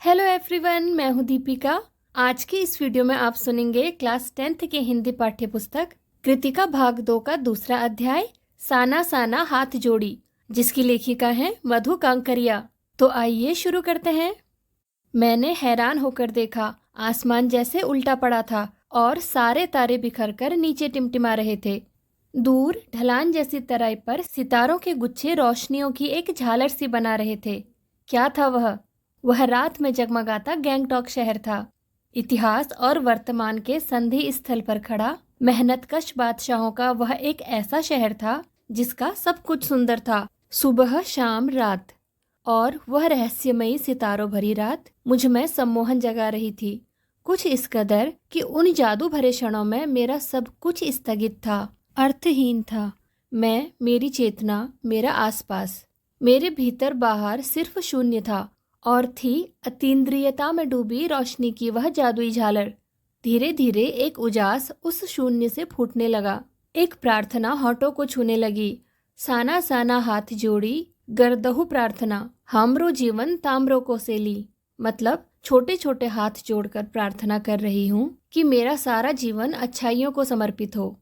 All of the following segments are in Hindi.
हेलो एवरीवन, मैं हूं दीपिका। आज की इस वीडियो में आप सुनेंगे क्लास 10th के हिंदी पाठ्य पुस्तक कृतिका भाग 2 का दूसरा अध्याय साना साना हाथ जोड़ी, जिसकी लेखिका हैं मधु कांकरिया। तो आइए शुरू करते हैं। मैंने हैरान होकर देखा, आसमान जैसे उल्टा पड़ा था और सारे तारे बिखर कर नीचे टिमटिमा रहे थे। दूर ढलान जैसी तराई पर सितारों के गुच्छे रोशनियों की एक झालर सी बना रहे थे। क्या था वह? वह रात में जगमगाता गैंगटॉक शहर था। इतिहास और वर्तमान के संधि स्थल पर खड़ा मेहनतकश बादशाहों का वह एक ऐसा शहर था जिसका सब कुछ सुंदर था, सुबह शाम रात। और वह रहस्यमयी सितारों भरी रात मुझ में सम्मोहन जगा रही थी, कुछ इस कदर कि उन जादू भरे क्षणों में मेरा सब कुछ स्थगित था, अर्थहीन था। मैं, मेरी चेतना, मेरा आसपास, मेरे भीतर बाहर सिर्फ शून्य था और थी अतीन्द्रियता में डूबी रोशनी की वह जादुई झालर। धीरे धीरे एक उजास उस शून्य से फूटने लगा। एक प्रार्थना होठों को छूने लगी। साना साना हाथ जोड़ी गरदहु प्रार्थना, हमरो जीवन ताम्रो को सेली। मतलब छोटे छोटे हाथ जोड़कर प्रार्थना कर रही हूँ कि मेरा सारा जीवन अच्छाइयों को समर्पित हो।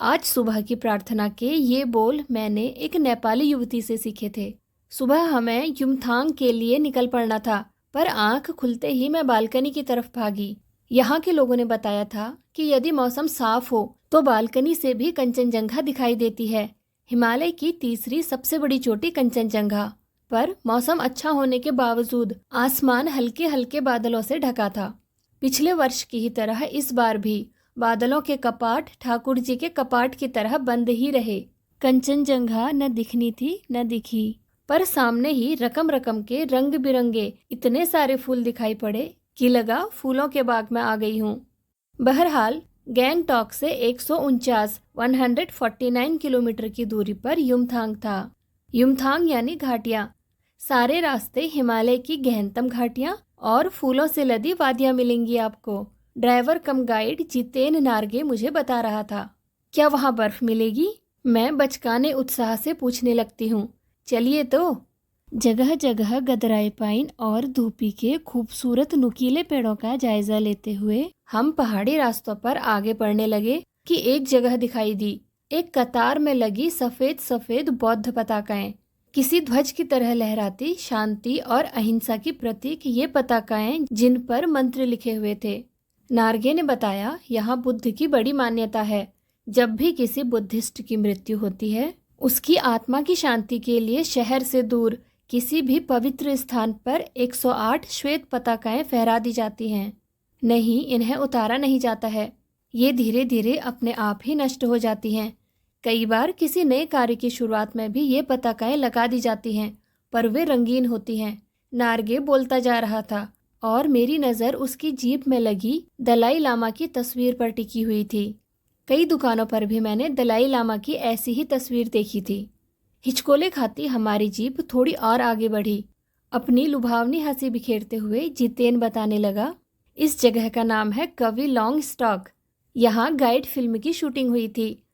आज सुबह की प्रार्थना के ये बोल मैंने एक नेपाली युवती से सीखे थे। सुबह हमें युमथांग के लिए निकल पड़ना था, पर आंख खुलते ही मैं बालकनी की तरफ भागी। यहाँ के लोगों ने बताया था कि यदि मौसम साफ हो तो बालकनी से भी कंचनजंघा दिखाई देती है, हिमालय की तीसरी सबसे बड़ी चोटी कंचनजंघा। पर मौसम अच्छा होने के बावजूद आसमान हल्के हल्के बादलों से ढका था। पिछले वर्ष की ही तरह इस बार भी बादलों के कपाट ठाकुर जी के कपाट की तरह बंद ही रहे। कंचनजंघा न दिखनी थी न दिखी, पर सामने ही रकम रकम के रंग बिरंगे इतने सारे फूल दिखाई पड़े कि लगा फूलों के बाग में आ गई हूँ। बहरहाल गैंगटॉक से 149 किलोमीटर की दूरी पर युमथांग था। युमथांग यानी घाटियाँ। सारे रास्ते हिमालय की गहनतम घाटियाँ और फूलों से लदी वादियाँ मिलेंगी आपको। ड्राइवर कम गाइड जितेन नार्गे मुझे बता रहा था। क्या वहाँ बर्फ मिलेगी? मैं बचकाने उत्साह से पूछने लगती हूँ। चलिए तो। जगह जगह गदराए पाइन और धूपी के खूबसूरत नुकीले पेड़ों का जायजा लेते हुए हम पहाड़ी रास्तों पर आगे बढ़ने लगे कि एक जगह दिखाई दी। एक कतार में लगी सफेद सफेद बौद्ध पताकाएं, किसी ध्वज की तरह लहराती, शांति और अहिंसा की प्रतीक ये पताकाएं जिन पर मंत्र लिखे हुए थे। नार्गे ने बताया, यहाँ बुद्ध की बड़ी मान्यता है। जब भी किसी बुद्धिस्ट की मृत्यु होती है, उसकी आत्मा की शांति के लिए शहर से दूर किसी भी पवित्र स्थान पर 108 श्वेत पताकाएं फहरा दी जाती हैं। नहीं, इन्हें उतारा नहीं जाता है। ये धीरे धीरे अपने आप ही नष्ट हो जाती हैं। कई बार किसी नए कार्य की शुरुआत में भी ये पताकाएं लगा दी जाती हैं, पर वे रंगीन होती हैं। नार्गे बोलता जा रहा था और मेरी नज़र उसकी जीभ में लगी दलाई लामा की तस्वीर पर टिकी हुई थी। कई दुकानों पर भी मैंने दलाई लामा की ऐसी ही तस्वीर देखी थी। हिचकोले खाती हमारी जीप थोड़ी और आगे बढ़ी। अपनी लुभावनी हंसी बिखेरते हुए जितेन बताने लगा, इस जगह का नाम है कवि लॉन्ग स्टॉक। यहाँ गाइड फिल्म की शूटिंग हुई थी।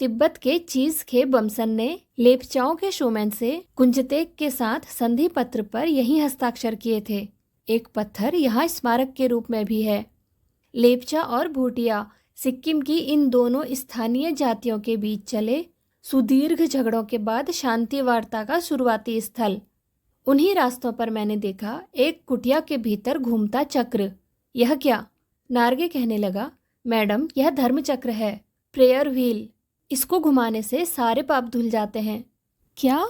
तिब्बत के चीज खे बमसन ने लेपचाओं के शोमैन से कुंजतेक के साथ संधि पत्र पर यही हस्ताक्षर किए थे। एक पत्थर यहाँ स्मारक के रूप में भी है। लेपचा और भूटिया सिक्किम की इन दोनों स्थानीय जातियों के बीच चले सुदीर्घ झगड़ों के बाद शांति वार्ता का शुरुआती स्थल। उन्हीं रास्तों पर मैंने देखा एक कुटिया के भीतर घूमता चक्र। यह क्या? नार्गे कहने लगा, मैडम, यह धर्म चक्र है, प्रेयर व्हील। इसको घुमाने से सारे पाप धुल जाते हैं। क्या?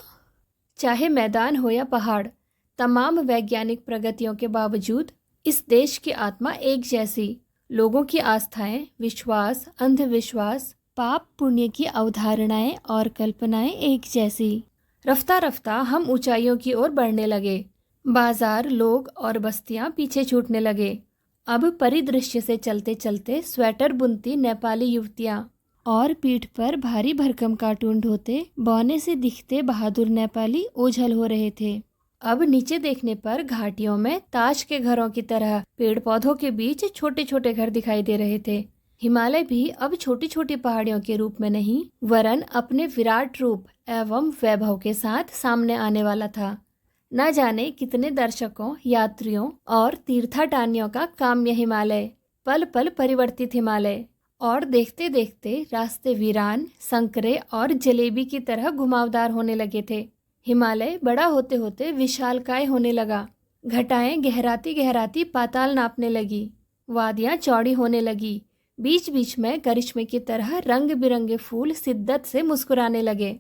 चाहे मैदान हो या पहाड़, तमाम वैज्ञानिक प्रगतियों के बावजूद इस देश की आत्मा एक जैसी। लोगों की आस्थाएं, विश्वास, अंधविश्वास, पाप पुण्य की अवधारणाएं और कल्पनाएं एक जैसी। रफ्ता रफ्ता हम ऊंचाइयों की ओर बढ़ने लगे। बाजार, लोग और बस्तियां पीछे छूटने लगे। अब परिदृश्य से चलते चलते स्वेटर बुनती नेपाली युवतियां और पीठ पर भारी भरकम कार्टून ढोते बौने से दिखते बहादुर नेपाली ओझल हो रहे थे। अब नीचे देखने पर घाटियों में ताश के घरों की तरह पेड़ पौधों के बीच छोटे छोटे घर दिखाई दे रहे थे। हिमालय भी अब छोटी छोटी पहाड़ियों के रूप में नहीं, वरन अपने विराट रूप एवं वैभव के साथ सामने आने वाला था। न जाने कितने दर्शकों, यात्रियों और तीर्थाटानियों का काम्य हिमालय, पल पल परिवर्तित हिमालय। और देखते देखते रास्ते वीरान, संकरे और जलेबी की तरह घुमावदार होने लगे थे। हिमालय बड़ा होते होते विशालकाय होने लगा। घटाएं गहराती गहराती पाताल नापने लगी। वादियां चौड़ी होने लगी। बीच बीच में करिश्मे की तरह रंग बिरंगे फूल शिद्दत से मुस्कुराने लगे।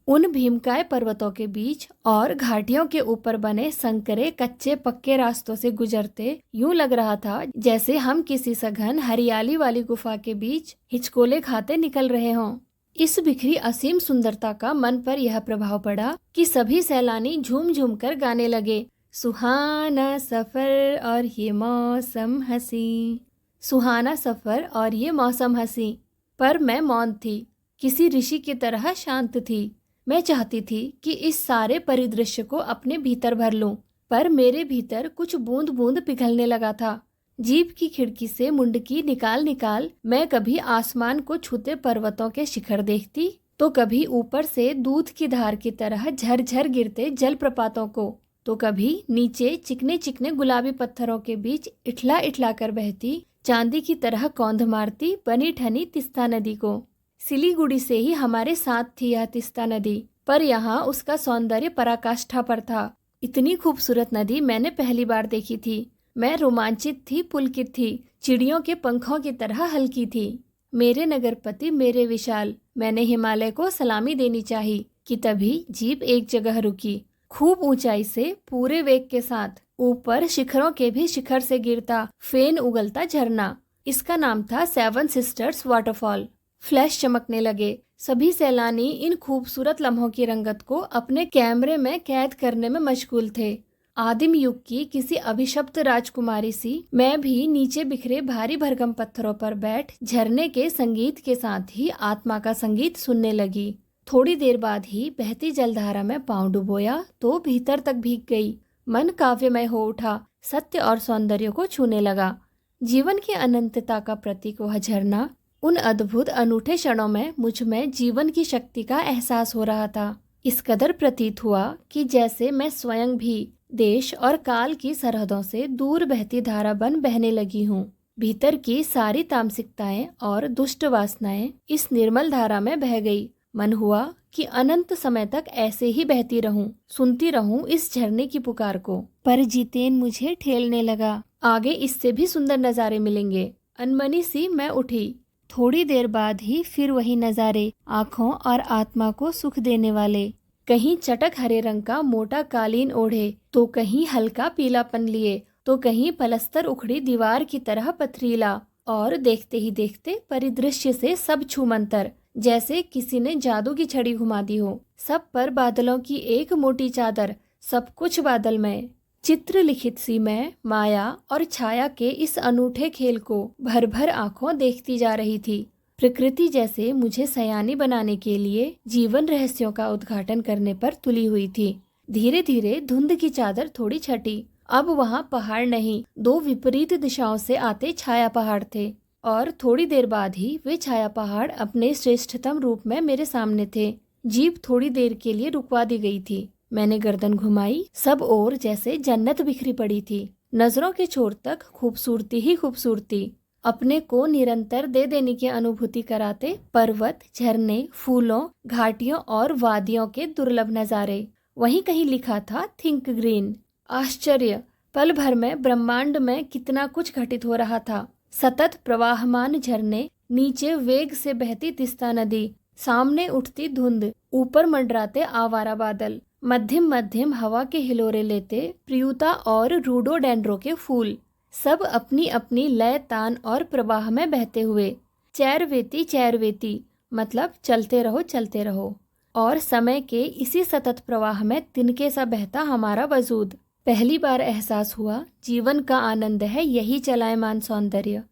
उन भीमकाय पर्वतों के बीच और घाटियों के ऊपर बने संकरे कच्चे पक्के रास्तों से गुजरते यूं लग रहा था जैसे हम किसी सघन हरियाली वाली गुफा के बीच हिचकोले खाते निकल रहे हों। इस बिखरी असीम सुंदरता का मन पर यह प्रभाव पड़ा कि सभी सैलानी झूम झूम कर गाने लगे, सुहाना सफर और ये मौसम हंसी, सुहाना सफर और ये मौसम हंसी। पर मैं मौन थी, किसी ऋषि की तरह शांत थी। मैं चाहती थी कि इस सारे परिदृश्य को अपने भीतर भर लूं, पर मेरे भीतर कुछ बूंद बूंद पिघलने लगा था। जीप की खिड़की से मुंडकी निकाल निकाल मैं कभी आसमान को छूते पर्वतों के शिखर देखती, तो कभी ऊपर से दूध की धार की तरह झरझर गिरते जलप्रपातों को, तो कभी नीचे चिकने चिकने गुलाबी पत्थरों के बीच इठला इठला कर बहती चांदी की तरह कौंध मारती बनी ठनी तिस्ता नदी को। सिलीगुड़ी से ही हमारे साथ थी यह तिस्ता नदी, पर यहाँ उसका सौंदर्य पराकाष्ठा पर था। इतनी खूबसूरत नदी मैंने पहली बार देखी थी। मैं रोमांचित थी, पुलकित थी, चिड़ियों के पंखों की तरह हल्की थी। मेरे नगरपति, मेरे विशाल, मैंने हिमालय को सलामी देनी चाहिए कि तभी जीप एक जगह रुकी। खूब ऊंचाई से पूरे वेग के साथ ऊपर शिखरों के भी शिखर से गिरता फेन उगलता झरना। इसका नाम था सेवन सिस्टर्स वाटरफॉल। फ्लैश चमकने लगे। सभी सैलानी इन खूबसूरत लम्हों की रंगत को अपने कैमरे में कैद करने में मशगूल थे। आदिम युग की किसी अभिशप्त राजकुमारी सी मैं भी नीचे बिखरे भारी भरकम पत्थरों पर बैठ झरने के संगीत के साथ ही आत्मा का संगीत सुनने लगी। थोड़ी देर बाद ही बहती जलधारा में पांव डुबोया तो भीतर तक भीग गई। मन काव्यमय हो उठा, सत्य और सौंदर्य को छूने लगा। जीवन की अनंतता का प्रतीक वह झरना। उन अद्भुत अनूठे क्षणों में मुझ में जीवन की शक्ति का एहसास हो रहा था। इस कदर प्रतीत हुआ कि जैसे मैं स्वयं भी देश और काल की सरहदों से दूर बहती धारा बन बहने लगी हूँ। भीतर की सारी तामसिकताएं और दुष्ट वासनाएं इस निर्मल धारा में बह गई। मन हुआ कि अनंत समय तक ऐसे ही बहती रहूं, सुनती रहूं इस झरने की पुकार को। पर जितेन मुझे ठेलने लगा, आगे इससे भी सुंदर नजारे मिलेंगे। अनमनी सी मैं उठी। थोड़ी देर बाद ही फिर वही नजारे, आँखों और आत्मा को सुख देने वाले। कहीं चटक हरे रंग का मोटा कालीन ओढ़े, तो कहीं हल्का पीलापन लिए, तो कहीं पलस्तर उखड़ी दीवार की तरह पथरीला। और देखते ही देखते परिदृश्य से सब छूमंतर, जैसे किसी ने जादू की छड़ी घुमा दी हो। सब पर बादलों की एक मोटी चादर, सब कुछ बादलमय। चित्र लिखित सी मैं माया और छाया के इस अनूठे खेल को भर भर आंखों देखती जा रही थी। प्रकृति जैसे मुझे सयानी बनाने के लिए जीवन रहस्यों का उद्घाटन करने पर तुली हुई थी। धीरे धीरे धुंध की चादर थोड़ी छटी। अब वहाँ पहाड़ नहीं, दो विपरीत दिशाओं से आते छाया पहाड़ थे। और थोड़ी देर बाद ही वे छाया पहाड़ अपने श्रेष्ठतम रूप में मेरे सामने थे। जीप थोड़ी देर के लिए रुकवा दी गई थी। मैंने गर्दन घुमाई। सब ओर जैसे जन्नत बिखरी पड़ी थी। नजरों के छोर तक खूबसूरती ही खूबसूरती। अपने को निरंतर दे देने की अनुभूति कराते पर्वत, झरने, फूलों, घाटियों और वादियों के दुर्लभ नजारे। वहीं कहीं लिखा था थिंक ग्रीन। आश्चर्य! पल भर में ब्रह्मांड में कितना कुछ घटित हो रहा था। सतत प्रवाहमान झरने, नीचे वेग से बहती तिस्ता नदी, सामने उठती धुंध, ऊपर मंडराते आवारा बादल, मध्यम मध्यम हवा के हिलोरे लेते प्रियुता और रूडोडेंड्रो के फूल, सब अपनी अपनी लय, तान और प्रवाह में बहते हुए। चैरवेती चैरवेती मतलब चलते रहो चलते रहो। और समय के इसी सतत प्रवाह में तिनके सा बहता हमारा वजूद। पहली बार एहसास हुआ जीवन का आनंद है यही चलायमान सौंदर्य।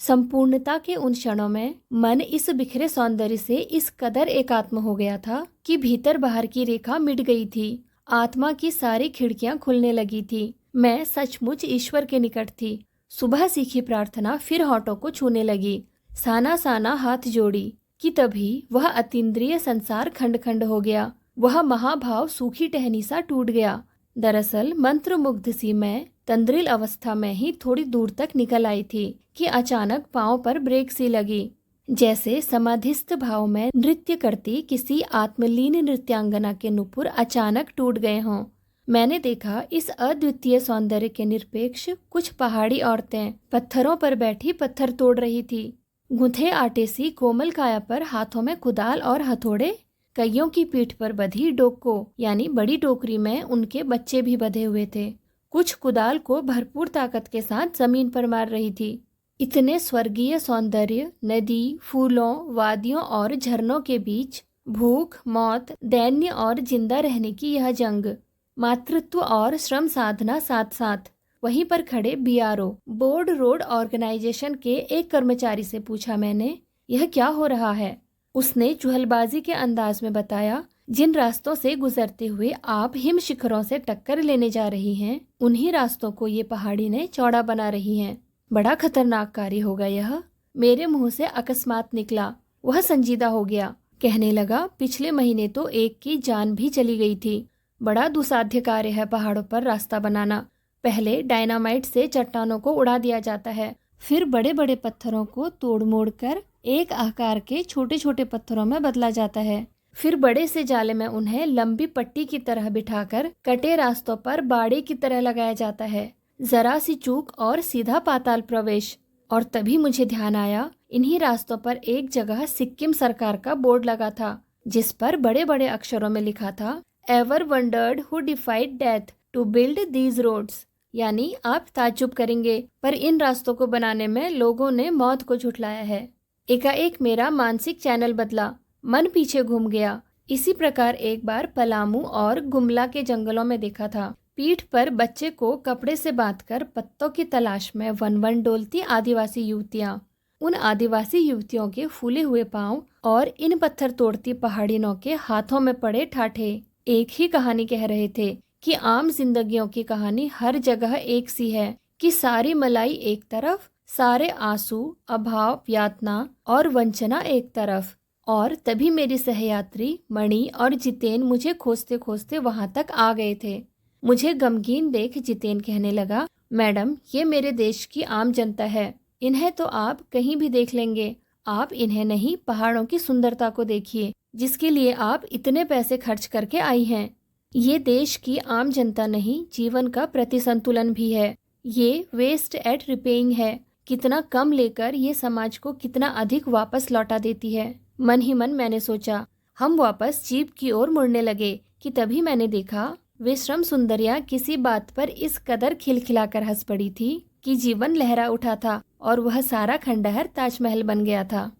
संपूर्णता के उन क्षणों में मन इस बिखरे सौंदर्य से इस कदर एकात्म हो गया था कि भीतर बाहर की रेखा मिट गई थी। आत्मा की सारी खिड़कियां खुलने लगी थी। मैं सचमुच ईश्वर के निकट थी। सुबह सीखी प्रार्थना फिर होठों को छूने लगी। साना साना हाथ जोड़ी कि तभी वह अतीन्द्रिय संसार खंड खंड हो गया। वह महाभाव सूखी टहनी सा टूट गया। दरअसल मंत्रमुग्ध सी मैं तंद्रिल अवस्था में ही थोड़ी दूर तक निकल आई थी कि अचानक पांव पर ब्रेक सी लगी, जैसे समाधिस्थ भाव में नृत्य करती किसी आत्मलीन नृत्यांगना के नुपुर अचानक टूट गए हों। मैंने देखा इस अद्वितीय सौंदर्य के निरपेक्ष कुछ पहाड़ी औरतें पत्थरों पर बैठी पत्थर तोड़ रही थी। गुंथे आटे सी कोमल काया पर हाथों में कुदाल और हथौड़े, कईयों की पीठ पर बधी डोको यानी बड़ी टोकरी में उनके बच्चे भी बंधे हुए थे। कुछ कुदाल को भरपूर ताकत के साथ जमीन पर मार रही थी। इतने स्वर्गीय सौंदर्य, नदी, फूलों, वादियों और झरनों के बीच भूख, मौत, दैन्य और जिंदा रहने की यह जंग, मातृत्व और श्रम साधना साथ साथ। वहीं पर खड़े बीआरओ बोर्ड रोड ऑर्गेनाइजेशन के एक कर्मचारी से पूछा मैंने, यह क्या हो रहा है? उसने चुहलबाजी के अंदाज में बताया, जिन रास्तों से गुजरते हुए आप हिम शिखरों से टक्कर लेने जा रही हैं, उन्हीं रास्तों को ये पहाड़ी ने चौड़ा बना रही हैं। बड़ा खतरनाक कार्य होगा यह। मेरे मुंह से अकस्मात निकला। वह संजीदा हो गया, कहने लगा, पिछले महीने तो एक की जान भी चली गई थी। बड़ा दुसाध्य कार्य है पहाड़ों पर रास्ता बनाना। पहले डायनामाइट से चट्टानों को उड़ा दिया जाता है, फिर बड़े बड़े पत्थरों को तोड़ मोड़ कर एक आकार के छोटे छोटे पत्थरों में बदला जाता है। फिर बड़े से जाले में उन्हें लंबी पट्टी की तरह बिठाकर कटे रास्तों पर बाड़े की तरह लगाया जाता है। जरा सी चूक और सीधा पाताल प्रवेश। और तभी मुझे ध्यान आया, इन्हीं रास्तों पर एक जगह सिक्किम सरकार का बोर्ड लगा था, जिस पर बड़े बड़े अक्षरों में लिखा था, ever wondered who defied death to build these roads. यानी आप ताज्जुब करेंगे, पर इन रास्तों को बनाने में लोगों ने मौत को झुठलाया है। एकाएक मेरा मानसिक चैनल बदला, मन पीछे घूम गया। इसी प्रकार एक बार पलामू और गुमला के जंगलों में देखा था। पीठ पर बच्चे को कपड़े से बांधकर पत्तों की तलाश में वन वन डोलती आदिवासी युवतियां। उन आदिवासी युवतियों के फूले हुए पांव और इन पत्थर तोड़ती पहाड़ियों के हाथों में पड़े ठाठे एक ही कहानी कह रहे थे कि आम जिंदगियों की कहानी हर जगह एक सी है, कि सारी मलाई एक तरफ, सारे आंसू, अभाव, यातना और वंचना एक तरफ। और तभी मेरी सहयात्री मणि और जितेन मुझे खोजते खोजते वहां तक आ गए थे। मुझे गमगीन देख जितेन कहने लगा, मैडम, ये मेरे देश की आम जनता है, इन्हें तो आप कहीं भी देख लेंगे। आप इन्हें नहीं, पहाड़ों की सुंदरता को देखिए, जिसके लिए आप इतने पैसे खर्च करके आई हैं। ये देश की आम जनता नहीं, जीवन का प्रतिसंतुलन भी है। ये वेस्ट एट रिपेइंग है। कितना कम लेकर ये समाज को कितना अधिक वापस लौटा देती है। मन ही मन मैंने सोचा। हम वापस जीप की ओर मुड़ने लगे कि तभी मैंने देखा वे श्रम सुंदरियां किसी बात पर इस कदर खिलखिलाकर हंस पड़ी थी कि जीवन लहरा उठा था और वह सारा खंडहर ताजमहल बन गया था।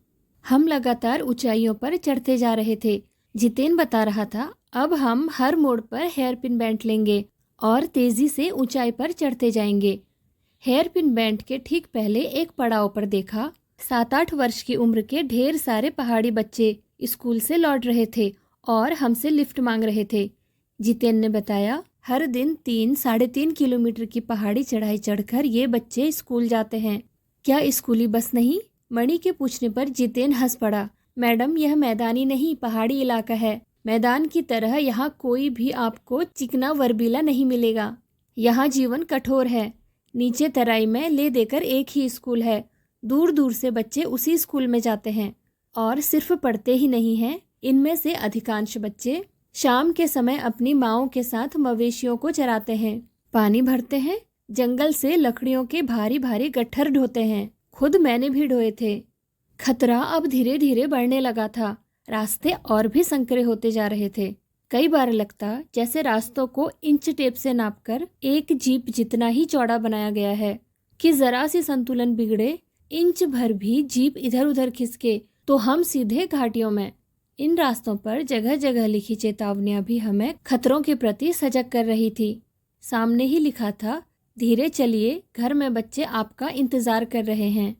हम लगातार ऊंचाइयों पर चढ़ते जा रहे थे। जितेन बता रहा था, अब हम हर मोड़ पर हेयर पिन बैंड लेंगे और तेजी से ऊंचाई पर चढ़ते जाएंगे। हेयर पिन बैंड के ठीक पहले एक पड़ाव पर देखा, 7-8 वर्ष की उम्र के ढेर सारे पहाड़ी बच्चे स्कूल से लौट रहे थे और हमसे लिफ्ट मांग रहे थे। जितेन ने बताया, हर दिन 3-3.5 किलोमीटर की पहाड़ी चढ़ाई चढ़कर ये बच्चे स्कूल जाते हैं। क्या स्कूली बस नहीं? मणि के पूछने पर जितेन हंस पड़ा। मैडम, यह मैदानी नहीं, पहाड़ी इलाका है। मैदान की तरह यहाँ कोई भी आपको चिकना वर्बीला नहीं मिलेगा। यहाँ जीवन कठोर है। नीचे तराई में ले देकर एक ही स्कूल है। दूर दूर से बच्चे उसी स्कूल में जाते हैं और सिर्फ पढ़ते ही नहीं हैं। इनमें से अधिकांश बच्चे शाम के समय अपनी माँओं के साथ मवेशियों को चराते हैं, पानी भरते हैं, जंगल से लकड़ियों के भारी भारी गट्ठर ढोते हैं। खुद मैंने भी ढोए थे। खतरा अब धीरे धीरे बढ़ने लगा था। रास्ते और भी संकरे होते जा रहे थे। कई बार लगता जैसे रास्तों को इंच टेप से नापकर एक जीप जितना ही चौड़ा बनाया गया है, कि जरा सी संतुलन बिगड़े, इंच भर भी जीप इधर उधर खिसके तो हम सीधे घाटियों में। इन रास्तों पर जगह जगह लिखी चेतावनियां भी हमें खतरों के प्रति सजग कर रही थी। सामने ही लिखा था, धीरे चलिए, घर में बच्चे आपका इंतजार कर रहे हैं।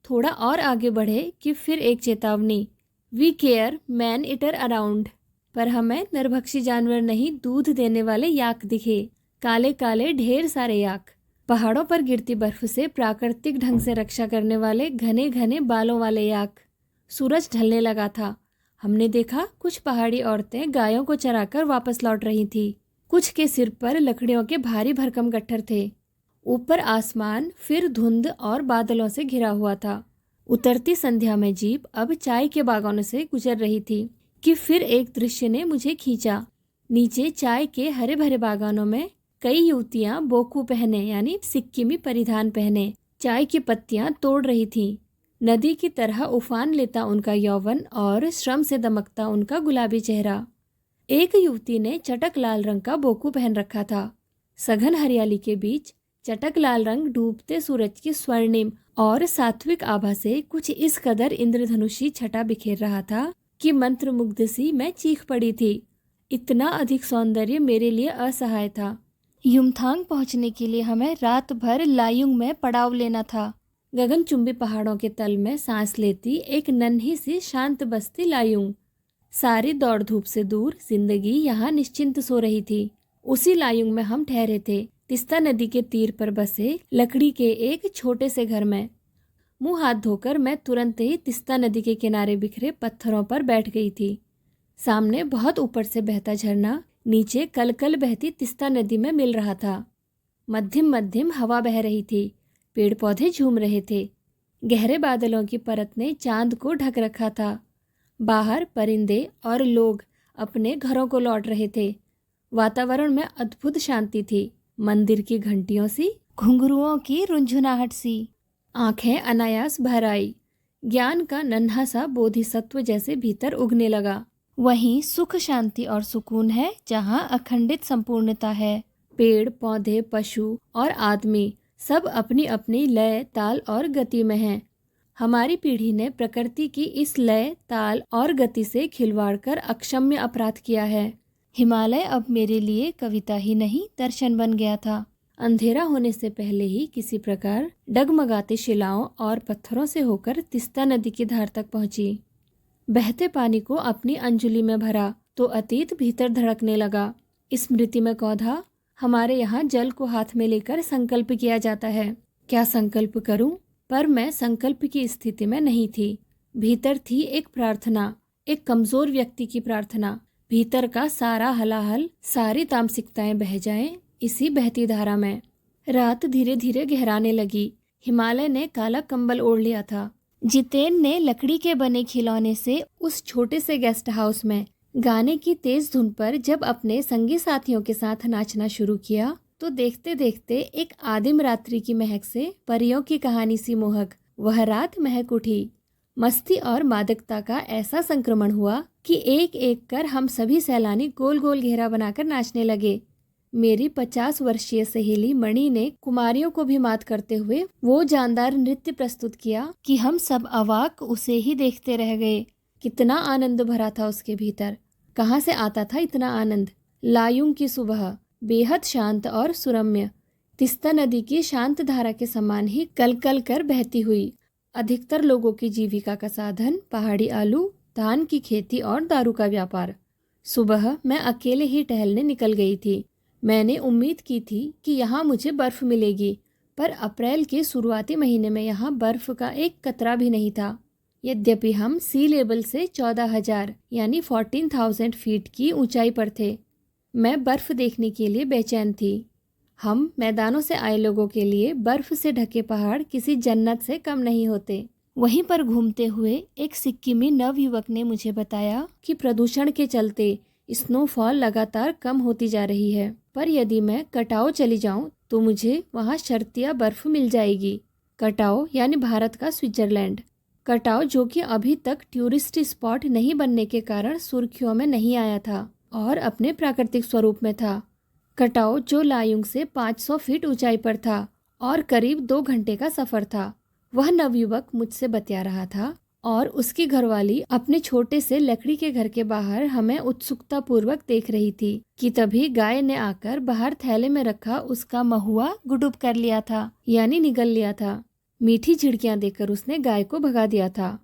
थोड़ा और आगे बढ़े कि फिर एक चेतावनी, we care man eater around. पर हमें नरभक्षी जानवर नहीं, दूध देने वाले याक दिखे, काले काले ढेर सारे याक। पहाड़ों पर गिरती बर्फ से प्राकृतिक ढंग से रक्षा करने वाले घने घने बालों वाले याक। सूरज ढलने लगा था। हमने देखा कुछ पहाड़ी औरतें गायों को चराकर वापस लौट रही थी। कुछ के सिर पर लकड़ियों के भारी भरकम गट्ठर थे। ऊपर आसमान फिर धुंध और बादलों से घिरा हुआ था। उतरती संध्या में जीप अब चाय के बागानों से गुजर रही थी कि फिर एक दृश्य ने मुझे खींचा। नीचे चाय के हरे भरे बागानों में कई युवतियां बोकू पहने यानी सिक्किमी परिधान पहने चाय की पत्तियां तोड़ रही थीं। नदी की तरह उफान लेता उनका यौवन और श्रम से दमकता उनका गुलाबी चेहरा। एक युवती ने चटक लाल रंग का बोकू पहन रखा था। सघन हरियाली के बीच चटक लाल रंग डूबते सूरज की स्वर्णिम और सात्विक आभा से कुछ इस कदर इंद्रधनुषी छटा बिखेर रहा था कि मंत्रमुग्ध सी मैं चीख पड़ी थी। इतना अधिक सौंदर्य मेरे लिए असहाय था। युमथांग पहुंचने के लिए हमें रात भर लायुंग में पड़ाव लेना था। गगनचुंबी पहाड़ों के तल में सांस लेती एक नन्ही सी शांत बस्ती लायुंग। सारी दौड़ धूप से दूर जिंदगी यहाँ निश्चिंत सो रही थी। उसी लायुंग में हम ठहरे थे, तिस्ता नदी के तीर पर बसे लकड़ी के एक छोटे से घर में। मुंह हाथ धोकर मैं तुरंत ही तिस्ता नदी के किनारे बिखरे पत्थरों पर बैठ गई थी। सामने बहुत ऊपर से बहता झरना नीचे कलकल बहती तिस्ता नदी में मिल रहा था। मध्यम मध्यम हवा बह रही थी, पेड़ पौधे झूम रहे थे। गहरे बादलों की परत ने चांद को ढक रखा था। बाहर परिंदे और लोग अपने घरों को लौट रहे थे। वातावरण में अद्भुत शांति थी, मंदिर की घंटियों सी, घुंघरुओं की रुंझुनाहट सी। आंखें अनायास भर आई। ज्ञान का नन्हा सा बोधिसत्व जैसे भीतर उगने लगा। वहीं सुख शांति और सुकून है जहाँ अखंडित संपूर्णता है। पेड़ पौधे पशु और आदमी सब अपनी अपनी लय ताल और गति में हैं। हमारी पीढ़ी ने प्रकृति की इस लय ताल और गति से खिलवाड़ कर अक्षम्य अपराध किया है। हिमालय अब मेरे लिए कविता ही नहीं दर्शन बन गया था। अंधेरा होने से पहले ही किसी प्रकार डगमगाते शिलाओं और पत्थरों से होकर तिस्ता नदी की धार तक पहुंची। बहते पानी को अपनी अंजुलि में भरा तो अतीत भीतर धड़कने लगा। स्मृति में कौधा। हमारे यहाँ जल को हाथ में लेकर संकल्प किया जाता है। क्या संकल्प करूं? पर मैं संकल्प की स्थिति में नहीं थी। भीतर थी एक प्रार्थना, एक कमजोर व्यक्ति की प्रार्थना। भीतर का सारा हलाहल, सारी तामसिकताएं बह जाएं इसी बहती धारा में। रात धीरे धीरे गहराने लगी। हिमालय ने काला कंबल ओढ़ लिया था। जितेन ने लकड़ी के बने खिलौने से उस छोटे से गेस्ट हाउस में गाने की तेज धुन पर जब अपने संगी साथियों के साथ नाचना शुरू किया तो देखते देखते एक आदिम रात्रि की महक से परियों की कहानी सी मोहक वह रात महक उठी। मस्ती और मादकता का ऐसा संक्रमण हुआ कि एक एक कर हम सभी सैलानी गोल गोल घेरा बनाकर नाचने लगे। मेरी 50 वर्षीय सहेली मणि ने कुमारियों को भी मात करते हुए वो जानदार नृत्य प्रस्तुत किया कि हम सब अवाक उसे ही देखते रह गए। कितना आनंद भरा था उसके भीतर। कहाँ से आता था इतना आनंद? लायुंग की सुबह बेहद शांत और सुरम्य, तिस्ता नदी की शांत धारा के समान ही कलकल कर बहती हुई। अधिकतर लोगों की जीविका का साधन पहाड़ी आलू, धान की खेती और दारू का व्यापार। सुबह मैं अकेले ही टहलने निकल गई थी। मैंने उम्मीद की थी कि यहाँ मुझे बर्फ मिलेगी, पर अप्रैल के शुरुआती महीने में यहाँ बर्फ का एक कतरा भी नहीं था। यद्यपि हम सी लेवल से 14,000 यानी 14,000 फीट की ऊंचाई पर थे। मैं बर्फ देखने के लिए बेचैन थी। हम मैदानों से आए लोगों के लिए बर्फ से ढके पहाड़ किसी जन्नत से कम नहीं होते। वहीं पर घूमते हुए एक सिक्किमी नवयुवक ने मुझे बताया कि प्रदूषण के चलते स्नोफॉल लगातार कम होती जा रही है, पर यदि मैं कटाओ चली जाऊं तो मुझे वहां शर्तिया बर्फ मिल जाएगी। कटाओ यानी भारत का स्विट्जरलैंड। कटाओ जो कि अभी तक टूरिस्ट स्पॉट नहीं बनने के कारण सुर्खियों में नहीं आया था और अपने प्राकृतिक स्वरूप में था। कटाओ जो लायुंग से 500 फीट ऊंचाई पर था और करीब 2 घंटे का सफर था। वह नवयुवक मुझसे बतिया रहा था और उसकी घरवाली अपने छोटे से लकड़ी के घर के बाहर हमें उत्सुकता पूर्वक देख रही थी कि तभी गाय ने आकर बाहर थैले में रखा उसका महुआ गुडुप कर लिया था यानी निगल लिया था। मीठी झिड़कियां देकर उसने गाय को भगा दिया था।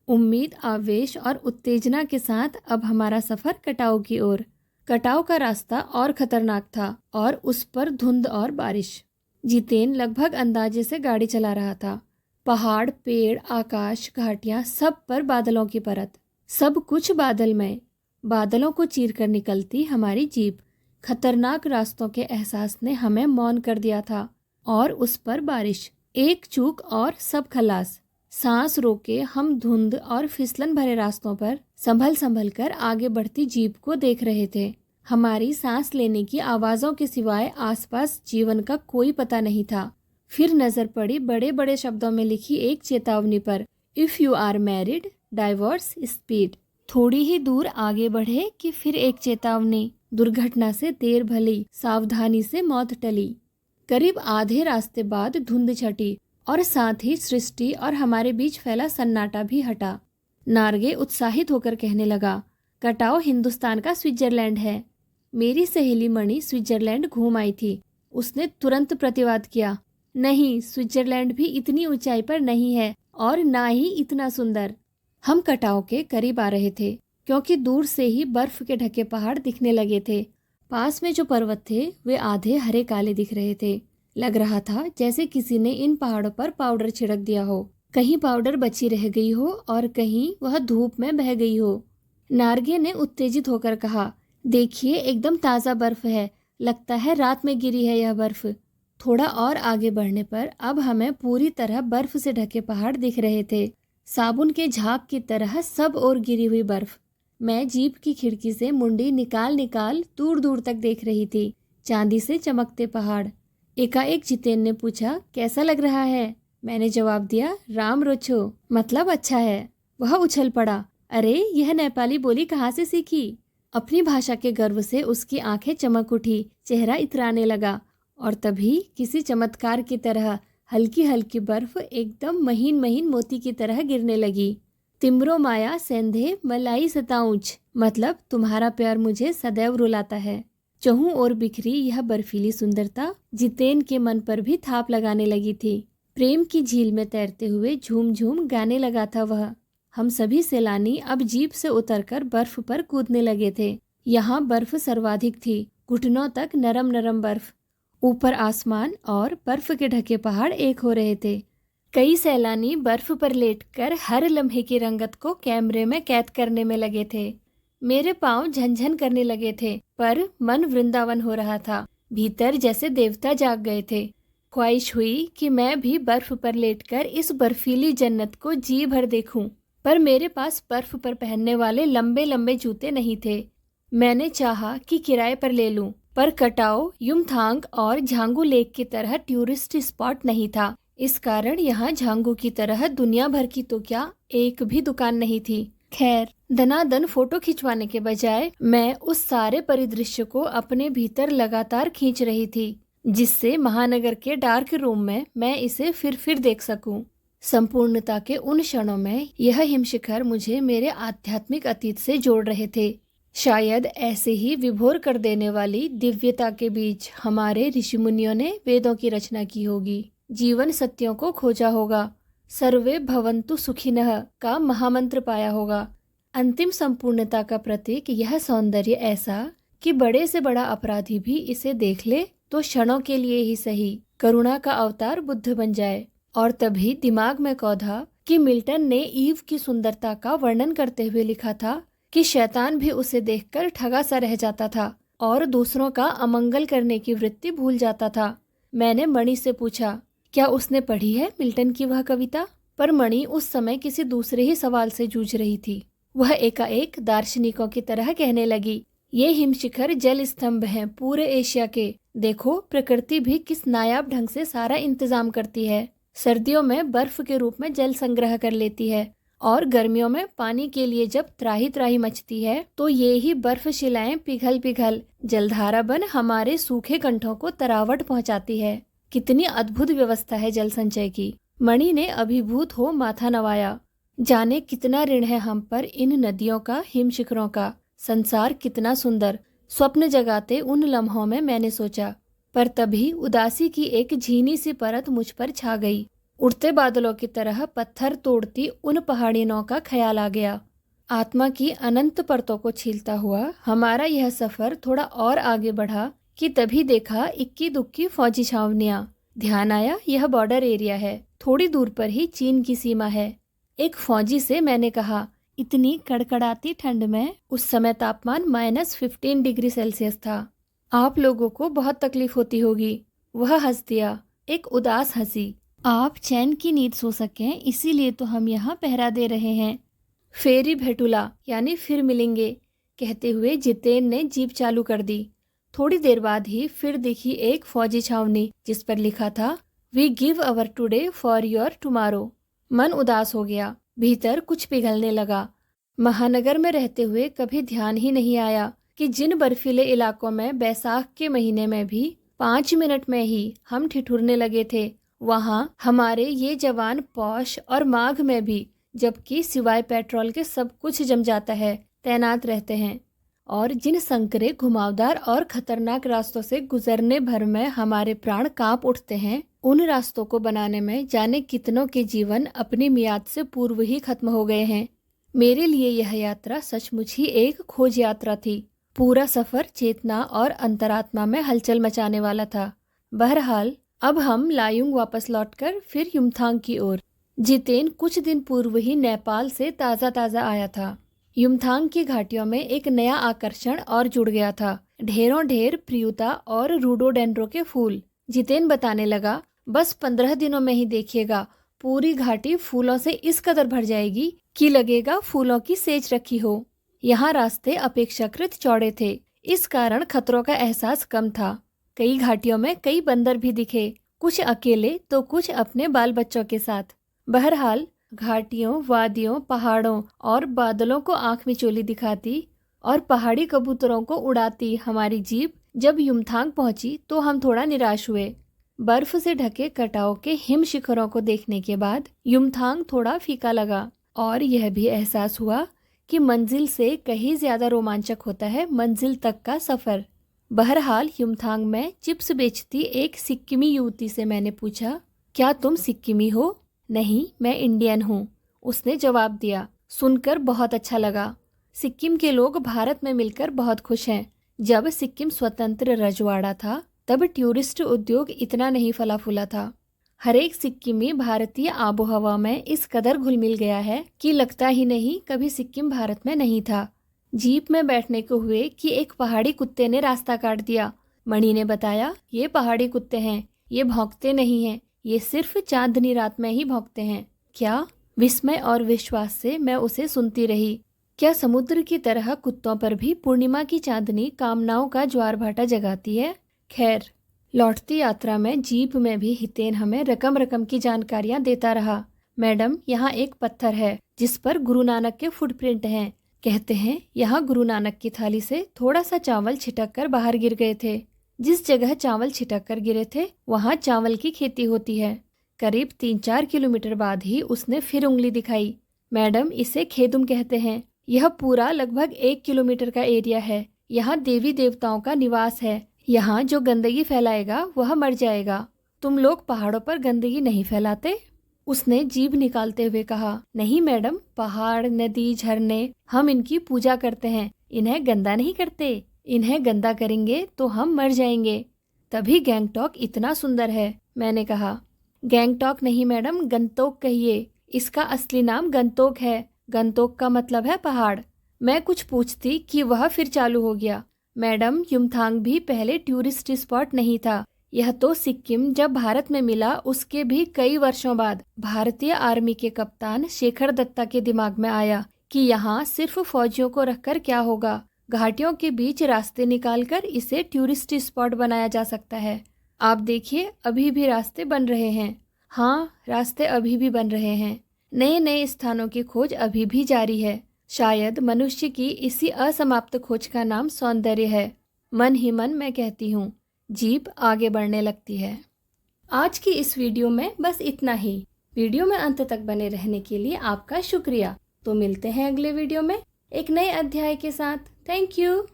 उम्मीद, आवेश और उत्तेजना के साथ अब हमारा सफर कटाओ की ओर। कटाओ का रास्ता और खतरनाक था और उस पर धुंध और बारिश। जितेन लगभग अंदाजे से गाड़ी चला रहा था। पहाड़, पेड़, आकाश, घाटियां, सब पर बादलों की परत। सब कुछ बादलमय। बादलों को चीर कर निकलती हमारी जीप खतरनाक रास्तों के एहसास ने हमें मौन कर दिया था। और उस पर बारिश, एक चूक और सब खलास। सांस रोके हम धुंध और फिसलन भरे रास्तों पर संभल संभल कर आगे बढ़ती जीप को देख रहे थे। हमारी सांस लेने की आवाजों के सिवाय आसपास जीवन का कोई पता नहीं था। फिर नजर पड़ी बड़े बड़े शब्दों में लिखी एक चेतावनी पर, if you are married divorce speed. थोड़ी ही दूर आगे बढ़े कि फिर एक चेतावनी, दुर्घटना से देर भली, सावधानी से मौत टली। करीब आधे रास्ते बाद धुंध छटी और साथ ही सृष्टि और हमारे बीच फैला सन्नाटा भी हटा। नार्गे उत्साहित होकर कहने लगा, कटाओ हिंदुस्तान का स्विट्जरलैंड है। मेरी सहेली मणि स्विट्जरलैंड घूम आई थी। उसने तुरंत प्रतिवाद किया, नहीं, स्विट्जरलैंड भी इतनी ऊंचाई पर नहीं है और ना ही इतना सुंदर। हम कटाओ के करीब आ रहे थे क्योंकि दूर से ही बर्फ के ढके पहाड़ दिखने लगे थे। पास में जो पर्वत थे वे आधे हरे काले दिख रहे थे। लग रहा था जैसे किसी ने इन पहाड़ों पर पाउडर छिड़क दिया हो। कहीं पाउडर बची रह गई हो और कहीं वह धूप में बह गई हो। नार्गे ने उत्तेजित होकर कहा, देखिए एकदम ताज़ा बर्फ है, लगता है रात में गिरी है यह बर्फ। थोड़ा और आगे बढ़ने पर अब हमें पूरी तरह बर्फ से ढके पहाड़ दिख रहे थे, साबुन के झाग की तरह सब ओर गिरी हुई बर्फ। मैं जीप की खिड़की से मुंडी निकाल निकाल दूर दूर तक देख रही थी, चांदी से चमकते पहाड़। एकाएक जितेन ने पूछा, कैसा लग रहा है? मैंने जवाब दिया, राम रोचो, मतलब अच्छा है। वह उछल पड़ा, अरे यह नेपाली बोली कहाँ से सीखी? अपनी भाषा के गर्व से उसकी आंखें चमक उठी, चेहरा इतराने लगा और तभी किसी चमत्कार की तरह हल्की हल्की बर्फ एकदम महीन महीन मोती की तरह गिरने लगी। तिम्रो माया सेंधे मलाई सताऊंच, मतलब तुम्हारा प्यार मुझे सदैव रुलाता है। चहुं ओर बिखरी यह बर्फीली सुंदरता जितेन के मन पर भी थाप लगाने लगी थी। प्रेम की झील में तैरते हुए झूम झूम गाने लगा था वह। हम सभी सैलानी अब जीप से उतरकर बर्फ पर कूदने लगे थे। यहाँ बर्फ सर्वाधिक थी, घुटनों तक नरम नरम बर्फ। ऊपर आसमान और बर्फ के ढके पहाड़ एक हो रहे थे। कई सैलानी बर्फ पर लेटकर हर लम्हे की रंगत को कैमरे में कैद करने में लगे थे। मेरे पांव झनझन करने लगे थे, पर मन वृंदावन हो रहा था। भीतर जैसे देवता जाग गए थे। ख्वाहिश हुई कि मैं भी बर्फ पर लेटकर इस बर्फीली जन्नत को जी भर देखूं, पर मेरे पास बर्फ पर पहनने वाले लंबे लंबे जूते नहीं थे। मैंने चाहा कि किराए पर ले लूं, पर कटाओ, युमथांग और झांगू लेक की तरह टूरिस्ट स्पॉट नहीं था। इस कारण यहाँ झांगू की तरह दुनिया भर की तो क्या एक भी दुकान नहीं थी। खैर, दनादन फोटो खिंचवाने के बजाय मैं उस सारे परिदृश्य को अपने भीतर लगातार खींच रही थी, जिससे महानगर के डार्क रूम में मैं इसे फिर देख सकूं। संपूर्णता के उन क्षणों में यह हिमशिखर मुझे मेरे आध्यात्मिक अतीत से जोड़ रहे थे। शायद ऐसे ही विभोर कर देने वाली दिव्यता के बीच हमारे ऋषि मुनियों ने वेदों की रचना की होगी, जीवन सत्यों को खोजा होगा, सर्वे भवन्तु सुखिनः का महामंत्र पाया होगा। अंतिम संपूर्णता का प्रतीक यह सौंदर्य ऐसा कि बड़े से बड़ा अपराधी भी इसे देख ले तो क्षणों के लिए ही सही करुणा का अवतार बुद्ध बन जाए। और तभी दिमाग में कौधा कि मिल्टन ने ईव की सुंदरता का वर्णन करते हुए लिखा था कि शैतान भी उसे देखकर ठगा सा रह जाता था और दूसरों का अमंगल करने की वृत्ति भूल जाता था। मैंने मणि से पूछा, क्या उसने पढ़ी है मिल्टन की वह कविता? पर मणि उस समय किसी दूसरे ही सवाल से जूझ रही थी। वह एकाएक दार्शनिकों की तरह कहने लगी, ये हिमशिखर जल स्तंभ हैं पूरे एशिया के। देखो, प्रकृति भी किस नायाब ढंग से सारा इंतजाम करती है। सर्दियों में बर्फ के रूप में जल संग्रह कर लेती है और गर्मियों में पानी के लिए जब त्राही त्राही मचती है तो ये ही बर्फ शिलाएं पिघल पिघल जलधारा बन हमारे सूखे कंठों को तरावट पहुंचाती है। कितनी अद्भुत व्यवस्था है जल संचय की। मणि ने अभिभूत हो माथा नवाया। जाने कितना ऋण है हम पर इन नदियों का, हिम शिखरों का। संसार कितना सुंदर। स्वप्न जगाते उन लम्हों में मैंने सोचा, पर तभी उदासी की एक झीनी सी परत मुझ पर छा गई। उड़ते बादलों की तरह पत्थर तोड़ती उन पहाड़ियों का ख्याल आ गया। आत्मा की अनंत परतों को छीलता हुआ हमारा यह सफर थोड़ा और आगे बढ़ा कि तभी देखा इक्की दुक्की फौजी छावनियां। ध्यान आया यह बॉर्डर एरिया है, थोड़ी दूर पर ही चीन की सीमा है। एक फौजी से मैंने कहा, इतनी कड़कड़ाती ठंड में, उस समय तापमान -15 डिग्री सेल्सियस था। आप लोगों को बहुत तकलीफ होती होगी। वह हंस दिया, एक उदास हंसी। आप चैन की नींद सो सकें इसीलिए तो हम यहाँ पहरा दे रहे हैं। फेरी भेटुला यानी फिर मिलेंगे कहते हुए जितेन ने जीप चालू कर दी। थोड़ी देर बाद ही फिर दिखी एक फौजी छावनी जिस पर लिखा था, we give our today for your tomorrow. मन उदास हो गया, भीतर कुछ पिघलने लगा। महानगर में रहते हुए कभी ध्यान ही नहीं आया कि जिन बर्फीले इलाकों में बैसाख के महीने में भी 5 मिनट में ही हम ठिठुरने लगे थे, वहाँ हमारे ये जवान पौष और माघ में भी, जबकि सिवाय पेट्रोल के सब कुछ जम जाता है, तैनात रहते हैं। और जिन संकरे घुमावदार और खतरनाक रास्तों से गुजरने भर में हमारे प्राण कांप उठते हैं, उन रास्तों को बनाने में जाने कितनों के जीवन अपनी मियाद से पूर्व ही खत्म हो गए हैं। मेरे लिए यह यात्रा सचमुच ही एक खोज यात्रा थी। पूरा सफर चेतना और अंतरात्मा में हलचल मचाने वाला था। बहरहाल अब हम लायुंग वापस लौटकर फिर युमथांग की ओर। जितेन कुछ दिन पूर्व ही नेपाल से ताज़ा आया था। युमथांग की घाटियों में एक नया आकर्षण और जुड़ गया था, ढेरों ढेर प्रियुता और रूडोडेंड्रो के फूल। जितेन बताने लगा, बस 15 दिनों में ही देखिएगा, पूरी घाटी फूलों से इस कदर भर जाएगी कि लगेगा फूलों की सेज रखी हो। यहाँ रास्ते अपेक्षाकृत चौड़े थे, इस कारण खतरों का एहसास कम था। कई घाटियों में कई बंदर भी दिखे, कुछ अकेले तो कुछ अपने बाल बच्चों के साथ। बहरहाल घाटियों, वादियों, पहाड़ों और बादलों को आंख में चोली दिखाती और पहाड़ी कबूतरों को उड़ाती हमारी जीप जब युमथांग पहुंची तो हम थोड़ा निराश हुए। बर्फ से ढके कटाव के हिम शिखरों को देखने के बाद युमथांग थोड़ा फीका लगा और यह भी एहसास हुआ कि मंजिल से कहीं ज्यादा रोमांचक होता है मंजिल तक का सफर। बहरहाल युमथांग में चिप्स बेचती एक सिक्किमी युवती से मैंने पूछा, क्या तुम सिक्किमी हो? नहीं, मैं इंडियन हूँ, उसने जवाब दिया। सुनकर बहुत अच्छा लगा। सिक्किम के लोग भारत में मिलकर बहुत खुश हैं। जब सिक्किम स्वतंत्र रजवाड़ा था तब टूरिस्ट उद्योग इतना नहीं फला फूला था। हर एक सिक्किमी भारतीय आबोहवा में इस कदर घुल मिल गया है कि लगता ही नहीं कभी सिक्किम भारत में नहीं था। जीप में बैठने को हुए कि एक पहाड़ी कुत्ते ने रास्ता काट दिया। मणि ने बताया, ये पहाड़ी कुत्ते हैं, ये भौंकते नहीं हैं, ये सिर्फ चांदनी रात में ही भौंकते हैं। क्या? विस्मय और विश्वास से मैं उसे सुनती रही। क्या समुद्र की तरह कुत्तों पर भी पूर्णिमा की चांदनी कामनाओं का ज्वार भाटा जगाती है? खैर, लौटती यात्रा में जीप में भी हितेन हमें रकम की जानकारियां देता रहा। मैडम, यहाँ एक पत्थर है जिस पर गुरु नानक के फुटप्रिंट हैं। कहते हैं यहाँ गुरु नानक की थाली से थोड़ा सा चावल छिटक कर बाहर गिर गए थे। जिस जगह चावल छिटक कर गिरे थे वहाँ चावल की खेती होती है। करीब 3-4 किलोमीटर बाद ही उसने फिर उंगली दिखाई। मैडम, इसे खेदुम कहते हैं। यह पूरा लगभग 1 किलोमीटर का एरिया है। यहाँ देवी देवताओं का निवास है। यहाँ जो गंदगी फैलाएगा वह मर जाएगा। तुम लोग पहाड़ों पर गंदगी नहीं फैलाते? उसने जीभ निकालते हुए कहा। नहीं मैडम, पहाड़, नदी, झरने, हम इनकी पूजा करते हैं, इन्हें गंदा नहीं करते। इन्हें गंदा करेंगे तो हम मर जाएंगे। तभी गैंगटॉक इतना सुंदर है, मैंने कहा। गैंगटॉक नहीं मैडम, गंतोक कहिए। इसका असली नाम गंतोक है। गंतोक का मतलब है पहाड़। मैं कुछ पूछती कि वह फिर चालू हो गया। मैडम, युमथांग भी पहले टूरिस्ट स्पॉट नहीं था। यह तो सिक्किम जब भारत में मिला उसके भी कई वर्षों बाद भारतीय आर्मी के कप्तान शेखर दत्ता के दिमाग में आया कि यहाँ सिर्फ फौजियों को रखकर क्या होगा। घाटियों के बीच रास्ते निकालकर इसे टूरिस्ट स्पॉट बनाया जा सकता है। आप देखिए, अभी भी रास्ते बन रहे हैं। हाँ, रास्ते अभी भी बन रहे हैं। नए नए स्थानों की खोज अभी भी जारी है। शायद मनुष्य की इसी असमाप्त खोज का नाम सौंदर्य है। मन ही मन मैं कहती हूँ। जीप आगे बढ़ने लगती है। आज की इस वीडियो में बस इतना ही। वीडियो में अंत तक बने रहने के लिए आपका शुक्रिया। तो मिलते हैं अगले वीडियो में एक नए अध्याय के साथ। Thank you.